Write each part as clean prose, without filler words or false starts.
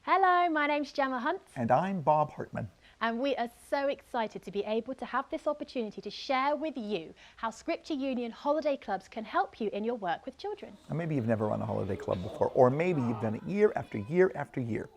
Hello, my name's Gemma Hunt. And I'm Bob Hartman. And we are so excited to be able to have this opportunity to share with you how Scripture Union holiday clubs can help you in your work with children. And maybe you've never run a holiday club before, or maybe you've done it year after year after year.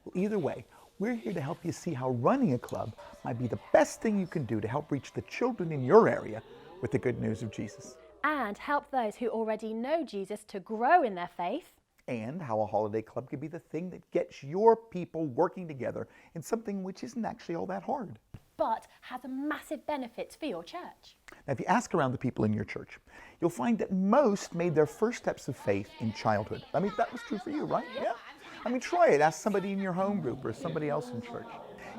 Well, either way, we're here to help you see how running a club might be the best thing you can do to help reach the children in your area with the good news of Jesus. And help those who already know Jesus to grow in their faith. And how a holiday club could be the thing that gets your people working together in something which isn't actually all that hard, but has a massive benefit for your church. Now, if you ask around the people in your church, you'll find that most made their first steps of faith in childhood. I mean, that was true for you, right? Yeah. I mean, try it. Ask somebody in your home group or somebody else in church.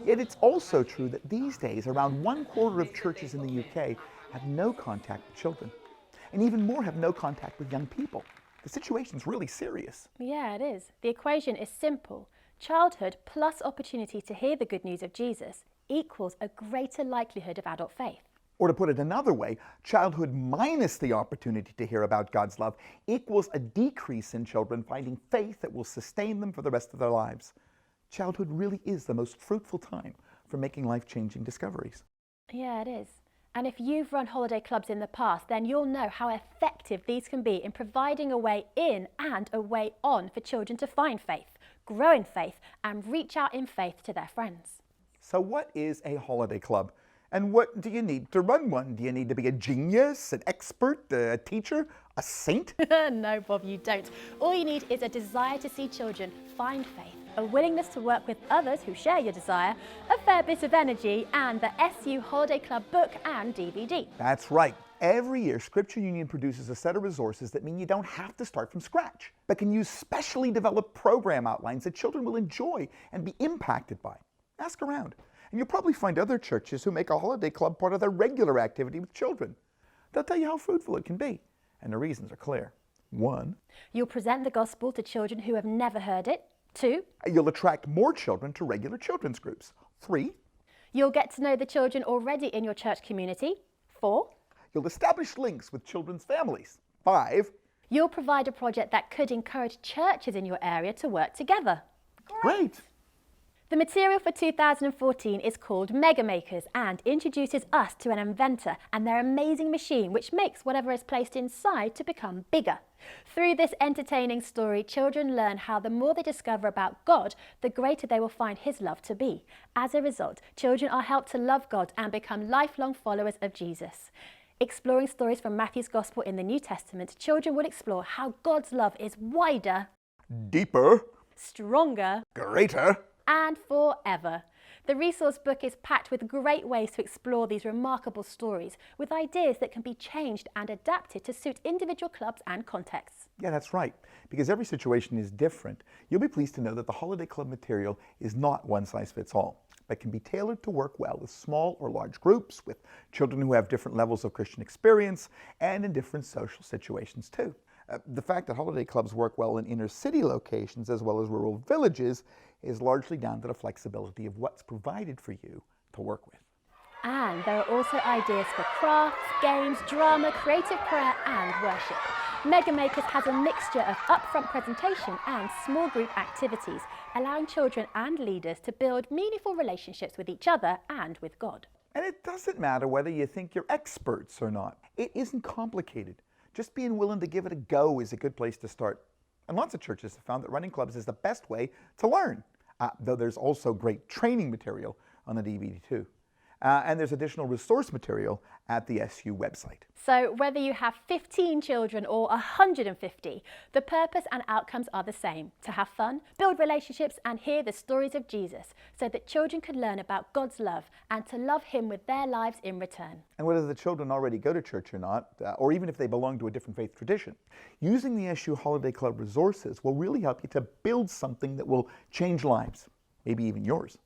Yet it's also true that these days, around 1/4 of churches in the UK have no contact with children, and even more have no contact with young people. The situation's really serious. Yeah, it is. The equation is simple. Childhood plus opportunity to hear the good news of Jesus equals a greater likelihood of adult faith. Or to put it another way, childhood minus the opportunity to hear about God's love equals a decrease in children finding faith that will sustain them for the rest of their lives. Childhood really is the most fruitful time for making life-changing discoveries. Yeah, it is. And if you've run holiday clubs in the past, then you'll know how effective these can be in providing a way in and a way on for children to find faith, grow in faith, and reach out in faith to their friends. So what is a holiday club? And what do you need to run one? Do you need to be a genius, an expert, a teacher, a saint? No, Bob, you don't. All you need is a desire to see children find faith, a willingness to work with others who share your desire, a fair bit of energy, and the SU Holiday Club book and DVD. That's right. Every year, Scripture Union produces a set of resources that mean you don't have to start from scratch, but can use specially developed program outlines that children will enjoy and be impacted by. Ask around, and you'll probably find other churches who make a holiday club part of their regular activity with children. They'll tell you how fruitful it can be, and the reasons are clear. 1, you'll present the gospel to children who have never heard it. 2, you'll attract more children to regular children's groups. 3, you'll get to know the children already in your church community. 4, you'll establish links with children's families. 5, you'll provide a project that could encourage churches in your area to work together. Great! The material for 2014 is called Mega Makers and introduces us to an inventor and their amazing machine which makes whatever is placed inside to become bigger. Through this entertaining story, children learn how the more they discover about God, the greater they will find His love to be. As a result, children are helped to love God and become lifelong followers of Jesus. Exploring stories from Matthew's Gospel in the New Testament, children will explore how God's love is wider, deeper, stronger, greater, and forever. The resource book is packed with great ways to explore these remarkable stories, with ideas that can be changed and adapted to suit individual clubs and contexts. Yeah, that's right. Because every situation is different, you'll be pleased to know that the holiday club material is not one size fits all, but can be tailored to work well with small or large groups, with children who have different levels of Christian experience, and in different social situations too. The fact that holiday clubs work well in inner city locations as well as rural villages is largely down to the flexibility of what's provided for you to work with. And there are also ideas for crafts, games, drama, creative prayer and worship. Mega Makers has a mixture of upfront presentation and small group activities, allowing children and leaders to build meaningful relationships with each other and with God. And it doesn't matter whether you think you're experts or not. It isn't complicated. Just being willing to give it a go is a good place to start. And lots of churches have found that running clubs is the best way to learn, though there's also great training material on the DVD too. And there's additional resource material at the SU website. So whether you have 15 children or 150, the purpose and outcomes are the same: to have fun, build relationships and hear the stories of Jesus so that children can learn about God's love and to love Him with their lives in return. And whether the children already go to church or not, or even if they belong to a different faith tradition, using the SU Holiday Club resources will really help you to build something that will change lives, maybe even yours.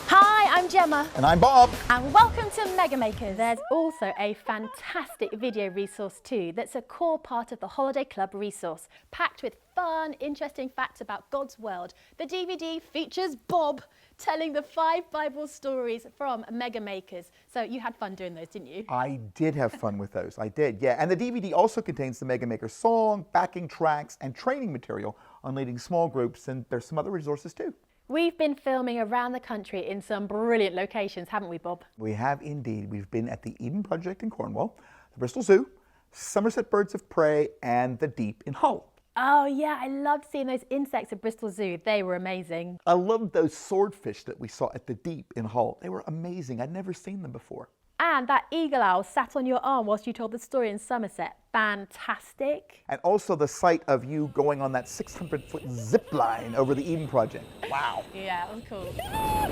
Hi, I'm Gemma. And I'm Bob. And welcome to Mega Makers. There's also a fantastic video resource too that's a core part of the Holiday Club resource, packed with fun, interesting facts about God's world. The DVD features Bob telling the 5 Bible stories from Mega Makers. So you had fun doing those, didn't you? I did have fun with those. I did, yeah. And the DVD also contains the Mega Maker song, backing tracks, and training material on leading small groups, and there's some other resources too. We've been filming around the country in some brilliant locations, haven't we, Bob? We have indeed. We've been at the Eden Project in Cornwall, the Bristol Zoo, Somerset Birds of Prey, and the Deep in Hull. Oh yeah, I loved seeing those insects at Bristol Zoo. They were amazing. I loved those swordfish that we saw at the Deep in Hull. They were amazing. I'd never seen them before. And that eagle owl sat on your arm whilst you told the story in Somerset. Fantastic. And also the sight of you going on that 600-foot zip line over the Eden Project. Wow. Yeah, it was cool. I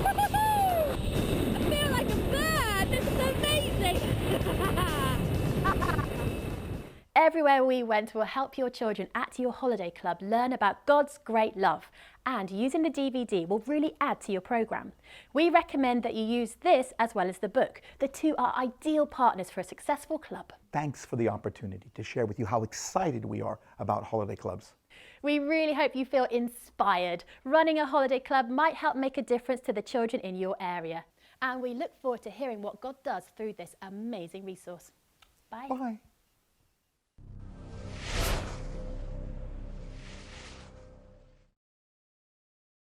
feel like a bird. This is amazing. Everywhere we went will help your children at your holiday club learn about God's great love, and using the DVD will really add to your programme. We recommend that you use this as well as the book. The two are ideal partners for a successful club. Thanks for the opportunity to share with you how excited we are about holiday clubs. We really hope you feel inspired. Running a holiday club might help make a difference to the children in your area. And we look forward to hearing what God does through this amazing resource. Bye. Bye.